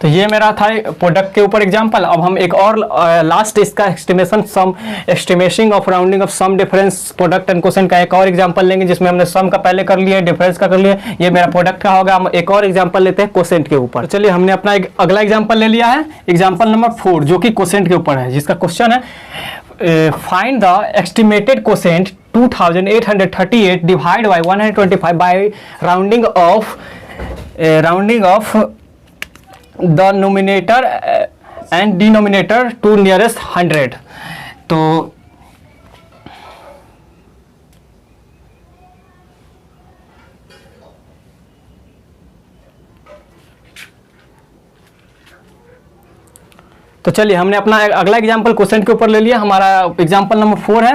तो ये मेरा था प्रोडक्ट के ऊपर एग्जांपल। अब हम एक और लास्ट इसका estimation of rounding off sum difference product and quotient का एक और एग्जांपल लेंगे, जिसमें हमने सम का पहले कर लिया, डिफरेंस का कर लिया, ये मेरा प्रोडक्ट का होगा। हम एक और एग्जांपल लेते हैं क्वोशिएंट के ऊपर। तो चलिए, हमने अपना एक अगला एग्जांपल ले लिया है, एग्जांपल नंबर 4, जो कि क्वोशिएंट के ऊपर है, जिसका क्वेश्चन है find the estimated quotient 2838 divide by 125 by rounding off the nominator and denominator to nearest 100। तो चलिए, हमने अपना अगला एग्जांपल क्वेश्चन के ऊपर ले लिया। हमारा एग्जांपल नंबर 4 है।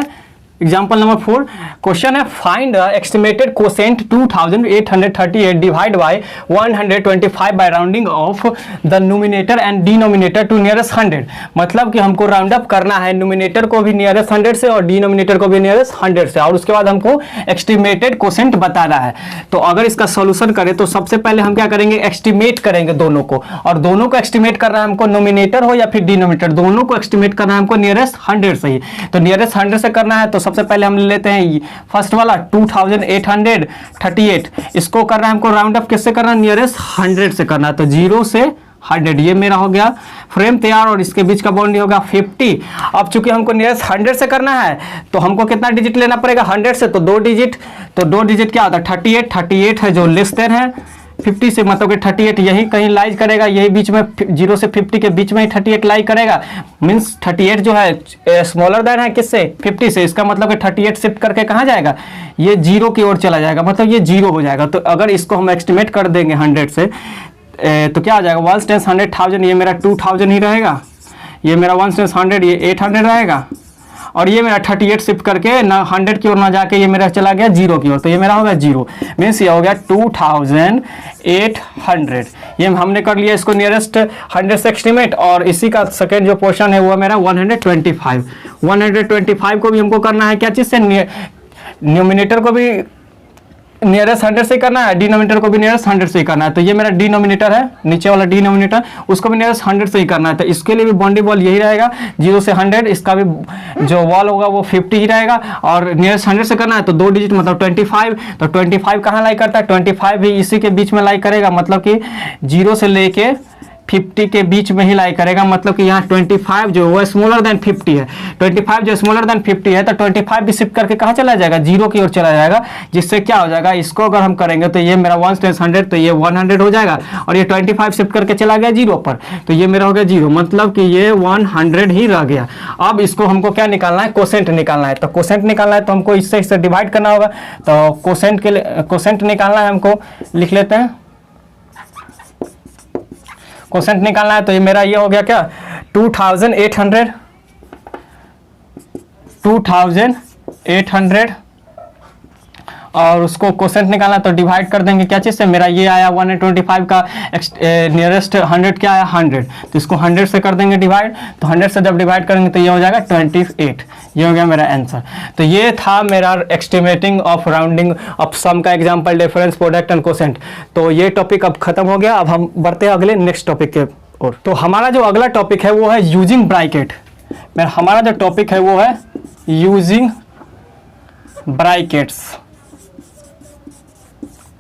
एग्जाम्पल नंबर 4 क्वेश्चन है, find the estimated quotient 2838 divide by 125 by rounding off the numerator and denominator to nearest 100। मतलब कि हमको राउंड अप करना है न्यूमिनेटर को भी नियरेस्ट 100 से और डिनोमिनेटर को भी नियरेस्ट 100 से, और उसके बाद हमको एस्टिमेटेड क्वोशिएंट बताना है। तो अगर इसका सॉल्यूशन करें तो सबसे पहले हम क्या करेंगे, एस्टिमेट करेंगे दोनों को, और दोनों को एस्टिमेट करना है हमको, नोमिनेटर हो या फिर डिनोमिनेटर, दोनों को एस्टिमेट करना है हमको नियरेस्ट 100 से ही। तो नियरेस्ट 100 से करना है तो सबसे पहले हम ले लेते हैं फर्स्ट वाला 2838, इसको करना है हमको राउंड अप किससे करना है, नियरेस्ट 100 से करना है। तो 0 से 100 ये मेरा हो गया फ्रेम तैयार, और इसके बीच का बाउंड्री होगा 50। अब चूंकि हमको नियरेस्ट 100 से करना है तो हमको कितना डिजिट लेना पड़ेगा 100 से, तो 2 डिजिट। तो 2 डिजिट क्या होता है 38 है जो लेस देन है 50 से, मतलब कि 38 यही कहीं लाइज करेगा, यही बीच में 0 से 50 के बीच में ही 38 लाई करेगा। मीन्स 38 जो है स्मॉलर देन है किससे 50 से, इसका मतलब कि 38 शिफ्ट करके कहाँ जाएगा, ये 0 की ओर चला जाएगा, मतलब ये 0 हो जाएगा। तो अगर इसको हम एस्टिमेट कर देंगे 100 से तो क्या आ जाएगा 1 × 100,000, ये मेरा 2000 ही रहेगा, ये मेरा 1 × 100 ये 800 रहेगा, और ये मेरा 38 शिफ्ट करके ना 100 की ओर ना जाके ये मेरा चला गया 0 की ओर, तो ये मेरा हो गया 0, मीन्स ये हो गया 2800। ये हमने कर लिया इसको नियरेस्ट 100 से एस्टिमेट। और इसी का सेकेंड जो पोर्शन है वो मेरा 125 को भी हमको करना है क्या चीज़ से, न्यूमिनेटर को भी नियरेस्ट 100 से करना है, डिनोमिनेटर को भी नियरेस्ट 100 से ही करना है। तो ये मेरा डिनोमिनेटर है, नीचे वाला डिनोमिनेटर, उसको भी नियरेस्ट 100 से ही करना है। तो इसके लिए भी बाउंड्री वॉल यही रहेगा 0 से 100, इसका भी जो वॉल होगा वो 50 ही रहेगा। और नियरेस्ट 100 से करना है तो 2 डिजिट मतलब 25। तो 25 कहाँ लाई करता है, 25 भी इसी के बीच में लाई करेगा, मतलब कि 0 से लेके 50 के बीच में ही लाई करेगा। मतलब कि यहाँ 25 जो वो स्मॉलर देन 50 है, 25 जो स्मॉलर देन 50 है, तो 25 भी शिफ्ट करके कहाँ चला जाएगा, 0 की ओर चला जाएगा। जिससे क्या हो जाएगा, इसको अगर हम करेंगे तो ये मेरा 1 × 100 तो ये 100 हो जाएगा, और ये 25 शिफ्ट करके चला गया 0 पर, तो ये मेरा हो गया 0, मतलब कि ये 100 ही रह गया। अब इसको हमको क्या निकालना है, कोसेंट निकालना है। तो कोसेंट निकालना है तो हमको इससे डिवाइड करना होगा। तो कोसेंट के लिए कोसेंट निकालना है, हमको लिख लेते हैं। कोसेंट निकालना है तो ये मेरा ये हो गया क्या, 2800 और उसको कोसेंट निकालना तो डिवाइड कर देंगे क्या चीज़ से, मेरा ये आया 125 का नियरेस्ट 100 क्या आया 100, तो इसको 100 से कर देंगे डिवाइड। तो 100 से जब डिवाइड करेंगे तो ये हो जाएगा 28, ये हो गया मेरा आंसर। तो ये था मेरा एस्टिमेटिंग ऑफ राउंडिंग ऑफ सम का example, difference, product and quotient. तो ये टॉपिक अब खत्म हो गया। अब हम बढ़ते हैं अगले नेक्स्ट टॉपिक के ओर। तो हमारा जो अगला टॉपिक है वो है यूजिंग ब्रैकेट। हमारा जो टॉपिक है वो है यूजिंग ब्रैकेट्स,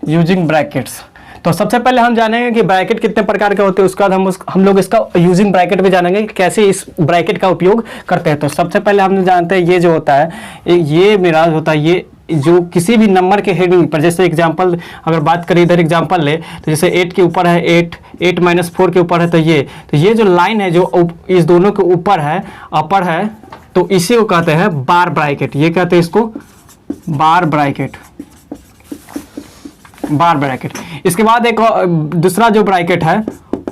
यूजिंग ब्रैकेट्स। तो सबसे पहले हम जानेंगे कि ब्रैकेट कितने प्रकार के होते हैं, उसके बाद हम लोग इसका यूजिंग ब्रैकेट भी जानेंगे कि कैसे इस ब्रैकेट का उपयोग करते हैं। तो सबसे पहले हम जानते हैं ये जो होता है, ये मेरा होता है, ये जो किसी भी नंबर के हेडिंग पर, जैसे एग्जांपल अगर बात करें, इधर एग्जांपल ले तो जैसे 8 के ऊपर है 8 -4 के ऊपर है, तो ये जो लाइन है जो इस दोनों के ऊपर है, अपर है, तो इसी को कहते हैं बार ब्रैकेट। ये कहते हैं इसको बार ब्रैकेट, बार ब्रैकेट। इसके बाद एक दूसरा जो ब्रैकेट है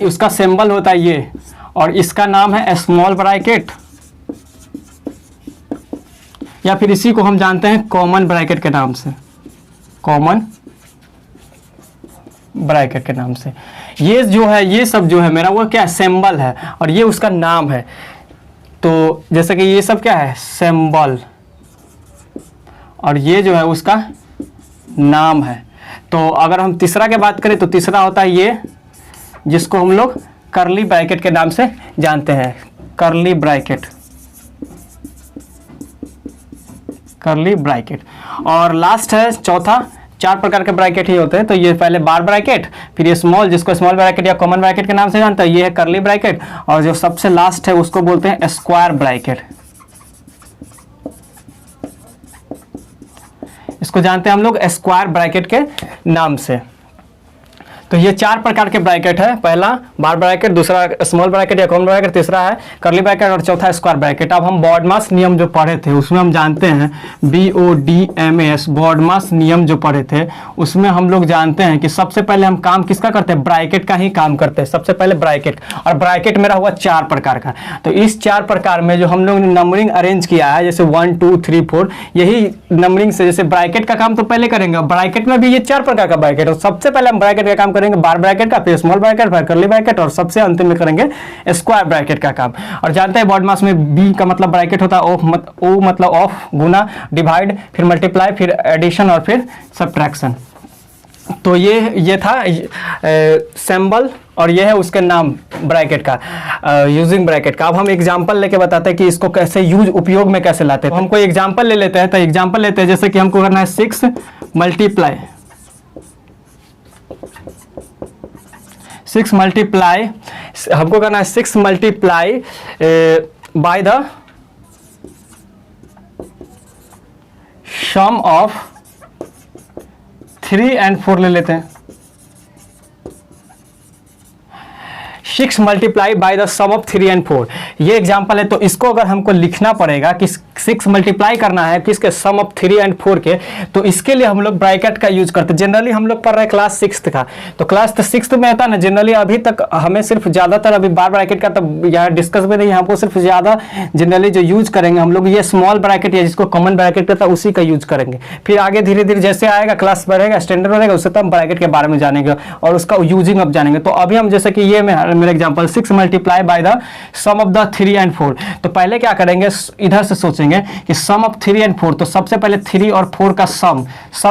उसका सिंबल होता है ये, और इसका नाम है स्मॉल ब्रैकेट, या फिर इसी को हम जानते हैं कॉमन ब्रैकेट के नाम से, कॉमन ब्रैकेट के नाम से। ये जो है, ये सब जो है मेरा वो क्या है, सिंबल है, और ये उसका नाम है। तो जैसे कि ये सब क्या है, सिंबल, और ये जो है उसका नाम है। तो अगर हम तीसरा के बात करें तो तीसरा होता है ये, जिसको हम लोग कर्ली ब्रैकेट के नाम से जानते हैं, कर्ली ब्रैकेट, कर्ली ब्रैकेट। और लास्ट है चौथा, 4 प्रकार के ब्रैकेट ही होते हैं। तो ये पहले बार ब्रैकेट, फिर ये स्मॉल, जिसको स्मॉल ब्रैकेट या कॉमन ब्रैकेट के नाम से जानते हैं, ये है कर्ली ब्रैकेट, और जो सबसे लास्ट है उसको बोलते हैं स्क्वायर ब्रैकेट। इसको जानते हैं हम लोग स्क्वायर ब्रैकेट के नाम से। तो ये 4 प्रकार के ब्रैकेट है, पहला बार ब्रैकेट, दूसरा स्मॉल ब्रैकेट या कॉमन ब्रैकेट, तीसरा है कर्ली ब्रैकेट, और चौथा स्क्वायर ब्रैकेट। अब हम बॉडमास नियम जो पढ़े थे उसमें हम जानते हैं BODMAS, बॉडमास नियम जो पढ़े थे उसमें हम लोग जानते हैं कि सबसे पहले हम काम किसका करते हैं, ब्रैकेट का ही काम करते हैं, सबसे पहले ब्रैकेट। और ब्रैकेट मेरा हुआ 4 प्रकार का। तो इस 4 प्रकार में जो हम लोग ने नंबरिंग अरेंज किया है, जैसे 1 2 3 4, यही नंबरिंग से, जैसे ब्रैकेट का काम तो पहले करेंगे, ब्रैकेट में भी ये 4 प्रकार का ब्रैकेट है। सबसे पहले हम ब्रैकेट का काम करेंगे, बार ब्रैकेट का, फिर स्मॉल ब्रैकेट, फिर कर्ली ब्रैकेट, और सबसे अंतिम में करेंगे स्क्वायर ब्रैकेट का काम। और जानते हैं बॉडमास में बी का मतलब ब्रैकेट होता है, ओ मतलब ऑफ, गुना, डिवाइड, फिर मल्टीप्लाई, फिर एडिशन, और फिर सब्ट्रैक्शन। तो ये था सिंबल, और ये है उसके नाम ब्रैकेट का, यूजिंग ब्रैकेट का। अब हम एग्जांपल लेके बताते हैं कि इसको कैसे उपयोग में कैसे लाते हैं। तो हम कोई एग्जांपल ले लेते हैं। तो एग्जांपल लेते हैं, जैसे कि हमको करना है 6 मल्टीप्लाई, हमको करना है 6 multiply by the sum of 3 और 4 ले लेते हैं। 6 multiply by the sum of 3 और 4, ये एग्जांपल है। तो इसको अगर हमको लिखना पड़ेगा कि 6 मल्टीप्लाई करना है किसके, सम ऑफ 3 और 4 के, तो इसके लिए हम लोग ब्रैकेट का यूज करते हैं। जनरली हम लोग पढ़ रहे हैं क्लास 6th का, तो क्लास 6th में होता है ना, जनरली अभी तक हमें सिर्फ ज़्यादातर अभी बार ब्रैकेट का तो यहाँ डिस्कस भी नहीं, हमको सिर्फ ज़्यादा जनरली जो यूज करेंगे हम लोग ये स्मॉल ब्रैकेट, या जिसको कॉमन ब्रैकेट कहता है उसी का यूज करेंगे। फिर आगे धीरे धीरे जैसे आएगा, क्लास बढ़ेगा, स्टैंडर्ड बढ़ेगा, उससे तो हम ब्रैकेट के बारे में जानेंगे और उसका यूजिंग अब जानेंगे। तो अभी हम जैसे कि ये मेरा example 6 multiply by the sum of the 3 and 4। तो पहले क्या करेंगे, इधर से सोचेंगे कि सम ऑफ 3 एंड 4, तो सबसे पहले 3 और 4 का सम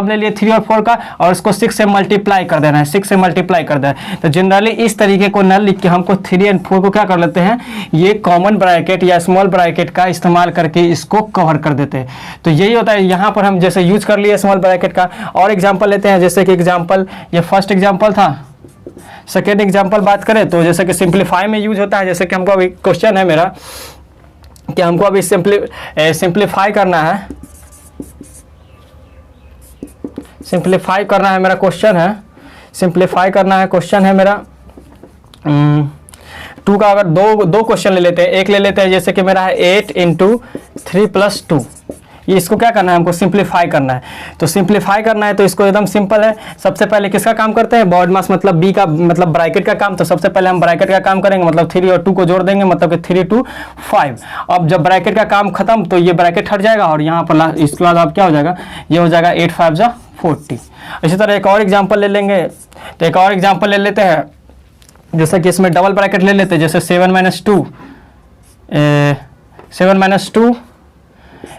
ले लिए 3 और 4 का, और इसको 6 से मल्टीप्लाई कर देना है, 6 से मल्टीप्लाई कर देना है। तो जनरली इस तरीके को न लिख के हमको 3 एंड 4 को क्या कर लेते हैं, ये कॉमन ब्रैकेट या स्मॉल ब्रैकेट का इस्तेमाल करके इसको कवर कर देते हैं। तो यही होता है, यहाँ पर हम जैसे यूज कर लिए स्मॉल ब्रैकेट का। और एग्जाम्पल लेते हैं, जैसे कि एग्जाम्पल ये फर्स्ट एग्जाम्पल था, सेकेंड एग्जाम्पल बात करें तो जैसे कि सिंप्लीफाई में यूज होता है। जैसे कि हमको अभी क्वेश्चन है मेरा कि हमको अभी सिंप्लीफाई करना है, सिंप्लीफाई करना है मेरा क्वेश्चन है, सिंप्लीफाई करना है क्वेश्चन है मेरा 2 का। अगर दो क्वेश्चन ले लेते हैं, एक ले लेते हैं जैसे कि मेरा है 8 × 3 + 2, ये इसको क्या करना है, हमको सिंप्लीफाई करना है। तो सिंप्लीफाई करना है तो इसको एकदम सिंपल है। सबसे पहले किसका काम करते हैं, बॉड मास मतलब बी का, मतलब ब्रैकेट का काम। तो सबसे पहले हम ब्रैकेट का काम करेंगे, मतलब 3 और 2 को जोड़ देंगे, मतलब कि 3 × 2 = 5। अब जब ब्रैकेट का काम खत्म तो ये ब्रैकेट हट जाएगा और यहाँ पर इसके बाद अब क्या हो जाएगा, ये हो जाएगा 8 × 5 = 40। इसी तरह एक और एग्जाम्पल ले लेंगे, तो एक और एग्जाम्पल ले लेते हैं, जैसे कि इसमें डबल ब्रैकेट ले लेते हैं, जैसे 7 - 2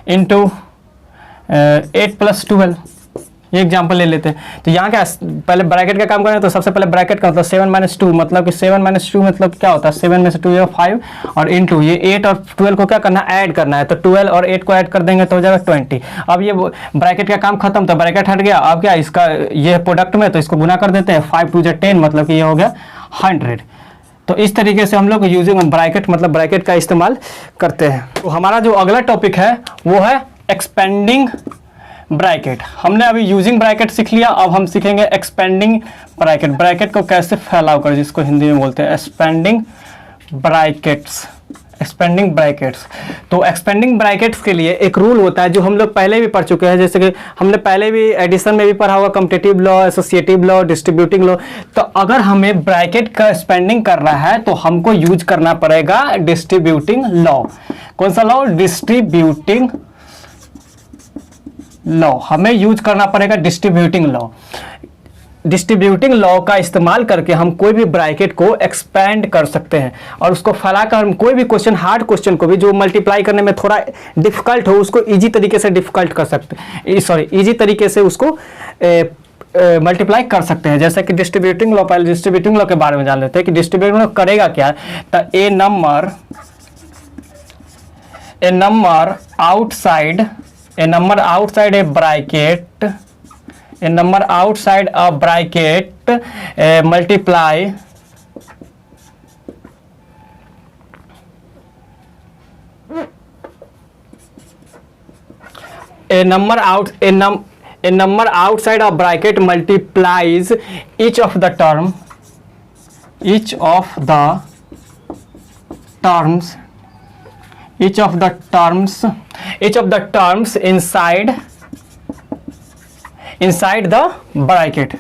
× 8 + 12, ये एग्जाम्पल ले लेते हैं। तो यहाँ क्या पहले ब्रैकेट का काम करें, तो सबसे पहले ब्रैकेट का मतलब 7 - 2, मतलब कि 7 - 2 मतलब क्या होता है, 7 में से 2 ये 5 और इंटू ये 8 और 12 को क्या करना है, ऐड करना है। तो 12 और 8 को ऐड कर देंगे तो हो जाएगा 20। अब ये ब्रैकेट का काम खत्म, तो ब्रैकेट हट गया। अब क्या इसका ये प्रोडक्ट में, तो इसको गुना कर देते हैं, 5 × 2 = 10, मतलब कि ये हो गया 100। तो इस तरीके से हम लोग यूजिंग ब्रैकेट मतलब ब्रैकेट का इस्तेमाल करते हैं। तो हमारा जो अगला टॉपिक है वो है एक्सपेंडिंग ब्रैकेट। हमने अभी यूजिंग ब्रैकेट सीख लिया, अब हम सीखेंगे एक्सपेंडिंग ब्रैकेट। ब्रैकेट को कैसे फैलाव कर, जिसको हिंदी में बोलते हैं एक्सपेंडिंग ब्रैकेट्स, एक्सपेंडिंग ब्रैकेट्स। तो एक्सपेंडिंग ब्रैकेट्स के लिए एक रूल होता है जो हम लोग पहले भी पढ़ चुके हैं, जैसे कि हमने पहले भी एडिशन में भी पढ़ा होगा, competitive law, associative law, distributing law. तो अगर हमें ब्रैकेट का एक्सपेंडिंग करना है तो हमको यूज करना पड़ेगा डिस्ट्रीब्यूटिंग लॉ। कौन सा लॉ, डिस्ट्रीब्यूटिंग लॉ, हमें यूज करना पड़ेगा डिस्ट्रीब्यूटिंग लॉ। डिस्ट्रीब्यूटिंग लॉ का इस्तेमाल करके हम कोई भी ब्रैकेट को एक्सपेंड कर सकते हैं और उसको फैलाकर हम कोई भी क्वेश्चन, हार्ड क्वेश्चन को भी जो मल्टीप्लाई करने में थोड़ा डिफिकल्ट हो, उसको इजी तरीके से डिफिकल्ट कर सकते हैं, इजी तरीके से उसको मल्टीप्लाई कर सकते हैं। जैसे कि डिस्ट्रीब्यूटिंग लॉ, पहले डिस्ट्रीब्यूटिंग लॉ के बारे में जान लेते हैं कि डिस्ट्रीब्यूटिंग लॉ करेगा क्या। तो a number outside a number outside a bracket multiply a number outside a bracket multiplies each of the terms inside the bracket।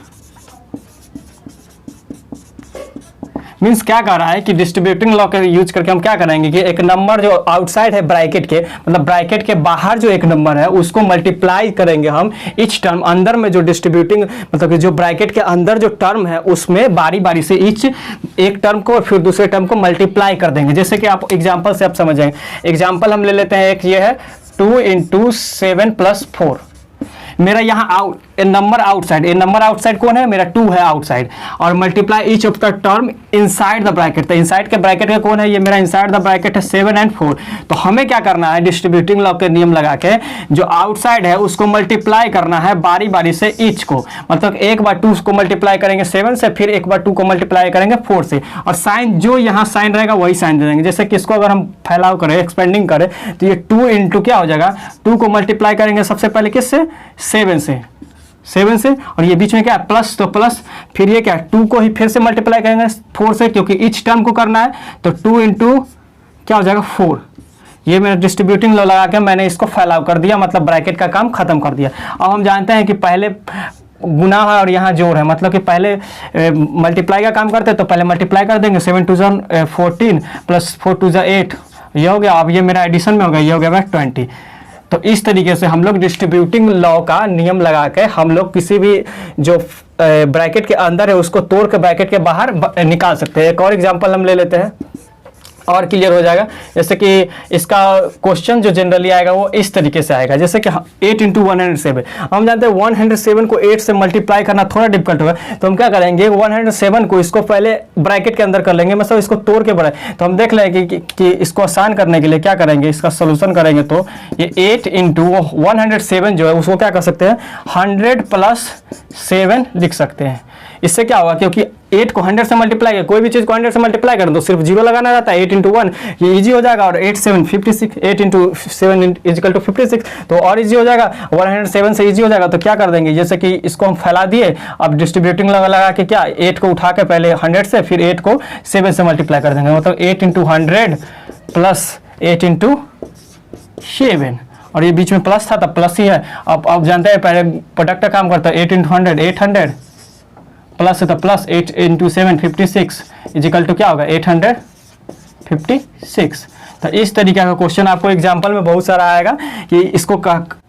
Means क्या कह रहा है कि डिस्ट्रीब्यूटिंग लॉ का यूज करके हम क्या करेंगे कि एक नंबर जो आउटसाइड है ब्रैकेट के, मतलब ब्रैकेट के बाहर जो एक नंबर है उसको मल्टीप्लाई करेंगे हम ईच टर्म, अंदर में जो डिस्ट्रीब्यूटिंग मतलब कि जो ब्रैकेट के अंदर जो टर्म है उसमें बारी बारी से ईच एक टर्म को और फिर दूसरे टर्म को मल्टीप्लाई कर देंगे। जैसे कि आप एग्जाम्पल से आप समझ जाएंगे। एग्जाम्पल हम ले लेते हैं, एक ये है 2 × 7 + 4। मेरा यहाँ नंबर आउटसाइड कौन है, मेरा 2 है आउटसाइड, और multiply each of the term inside the bracket. तो इनसाइड के ब्रैकेट का कौन है, ये मेरा इनसाइड द ब्रैकेट है 7 और 4। तो हमें क्या करना है, डिस्ट्रीब्यूटिंग लॉ के नियम लगा के जो आउटसाइड है उसको मल्टीप्लाई करना है बारी बारी से ईच को, मतलब एक बार 2 को मल्टीप्लाई करेंगे 7 से, फिर एक बार 2 को मल्टीप्लाई करेंगे 4 से, और साइन जो यहाँ साइन रहेगा वही साइन दे देंगे। जैसे कि इसको अगर हम फैलाव करें, एक्सपेंडिंग करें, तो ये 2 × क्या हो जाएगा, 2 को मल्टीप्लाई करेंगे सबसे पहले किससे, 7 से, और ये बीच में क्या प्लस, तो प्लस, फिर ये क्या 2 को ही फिर से मल्टीप्लाई करेंगे 4 से, क्योंकि ईच टर्म को करना है। तो 2 × क्या हो जाएगा 4। ये मेरा डिस्ट्रीब्यूटिंग लॉ लगा के मैंने इसको फैलाव कर दिया, मतलब ब्रैकेट का काम खत्म कर दिया। अब हम जानते हैं कि पहले गुना है और यहाँ जोड़ है, मतलब कि पहले मल्टीप्लाई का काम करते हैं तो पहले मल्टीप्लाई कर देंगे, 7 × 2 = 14 + 4 × 2 = 8, ये हो गया। अब ये मेरा एडिशन में हो गया, ये हो गया 20। तो इस तरीके से हम लोग डिस्ट्रीब्यूटिंग लॉ का नियम लगा के हम लोग किसी भी जो ब्रैकेट के अंदर है उसको तोड़ के ब्रैकेट के बाहर निकाल सकते हैं। एक और एग्जांपल हम ले लेते हैं और क्लियर हो जाएगा। जैसे कि इसका क्वेश्चन जो जनरली आएगा वो इस तरीके से आएगा, जैसे कि 8 × 107। हम जानते हैं 107 को 8 से मल्टीप्लाई करना थोड़ा डिफिकल्ट होगा, तो हम क्या करेंगे 107 को इसको पहले ब्रैकेट के अंदर कर लेंगे, मतलब इसको तोड़ के बढ़ाए। तो हम देख लेंगे कि इसको आसान करने के लिए क्या करेंगे, इसका सोल्यूशन करेंगे तो ये 8 × 107 जो है उसको क्या कर सकते हैं 100 + 7 लिख सकते हैं। इससे क्या होगा, क्योंकि 8 को 100 से मल्टीप्लाई है, कोई भी चीज़ को 100 से मल्टीप्लाई करें तो सिर्फ 0 लगाना रहता है। 8 × 1 ये इजी हो जाएगा, और 8 × 7 56, 8 × 7 = 56, तो और इजी हो जाएगा। 107 से इजी हो जाएगा, तो क्या कर देंगे, जैसे कि इसको हम फैला दिए, अब डिस्ट्रीब्यूटिंग लगा के क्या 8 को उठा के पहले 100 से, फिर 8 को 7 से मल्टीप्लाई कर देंगे, मतलब 8 × 100 + 8 × 7, और ये बीच में प्लस था तब प्लस ही है। अब जानते हैं पहले प्रोडक्ट का काम करता है, 8 × 100 800 प्लस है तो प्लस 8 × 7 56 इजिकल टू क्या होगा 856। तो इस तरीके का क्वेश्चन आपको एग्जांपल में बहुत सारा आएगा कि इसको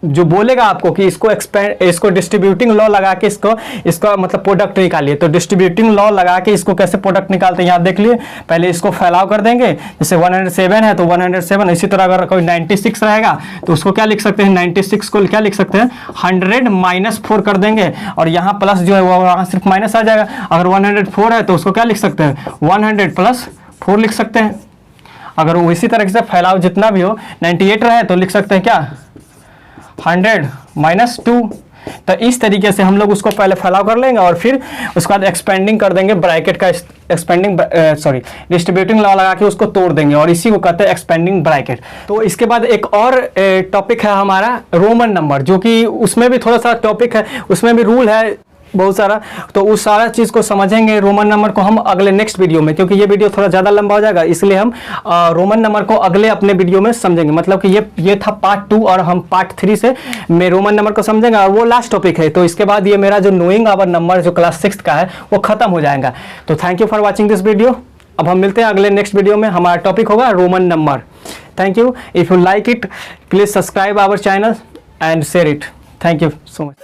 जो बोलेगा आपको कि इसको डिस्ट्रीब्यूटिंग लॉ लगा के इसका मतलब प्रोडक्ट निकालिए। तो डिस्ट्रीब्यूटिंग लॉ लगा के इसको कैसे प्रोडक्ट निकालते हैं यहाँ देख लिए। पहले इसको फैलाव कर देंगे, जैसे 107 है तो 107, इसी तरह अगर कोई 96 रहेगा तो उसको क्या लिख सकते हैं 96 को क्या लिख सकते हैं 100 - 4 कर देंगे, और यहाँ प्लस जो है वो वहाँ सिर्फ माइनस आ जाएगा। अगर 104 है तो उसको क्या लिख सकते हैं 100 + 4 लिख सकते हैं। अगर वो इसी तरह से फैलाव जितना भी हो 98 रहे तो लिख सकते हैं क्या 100 - 2। तो इस तरीके से हम लोग उसको पहले फैलाव कर लेंगे और फिर उसके बाद एक्सपेंडिंग कर देंगे, ब्रैकेट का डिस्ट्रीब्यूटिंग लॉ लगा के उसको तोड़ देंगे, और इसी को कहते हैं एक्सपेंडिंग ब्रैकेट। तो इसके बाद एक और टॉपिक है हमारा रोमन नंबर, जो कि उसमें भी थोड़ा सा टॉपिक है, उसमें भी रूल है बहुत सारा। तो उस सारा चीज़ को समझेंगे रोमन नंबर को हम अगले नेक्स्ट वीडियो में, क्योंकि ये वीडियो थोड़ा ज़्यादा लंबा हो जाएगा, इसलिए हम रोमन नंबर को अगले अपने वीडियो में समझेंगे। मतलब कि ये था पार्ट 2 और हम पार्ट 3 से मैं रोमन नंबर को समझेंगे, और वो लास्ट टॉपिक है। तो इसके बाद ये मेरा जो नोइंग आवर नंबर जो क्लास 6 का है वो खत्म हो जाएगा। तो thank you for watching this video. अब हम मिलते हैं अगले नेक्स्ट वीडियो में, हमारा टॉपिक होगा Roman number. Thank you. If you like it please subscribe our channel and share it. Thank you so much.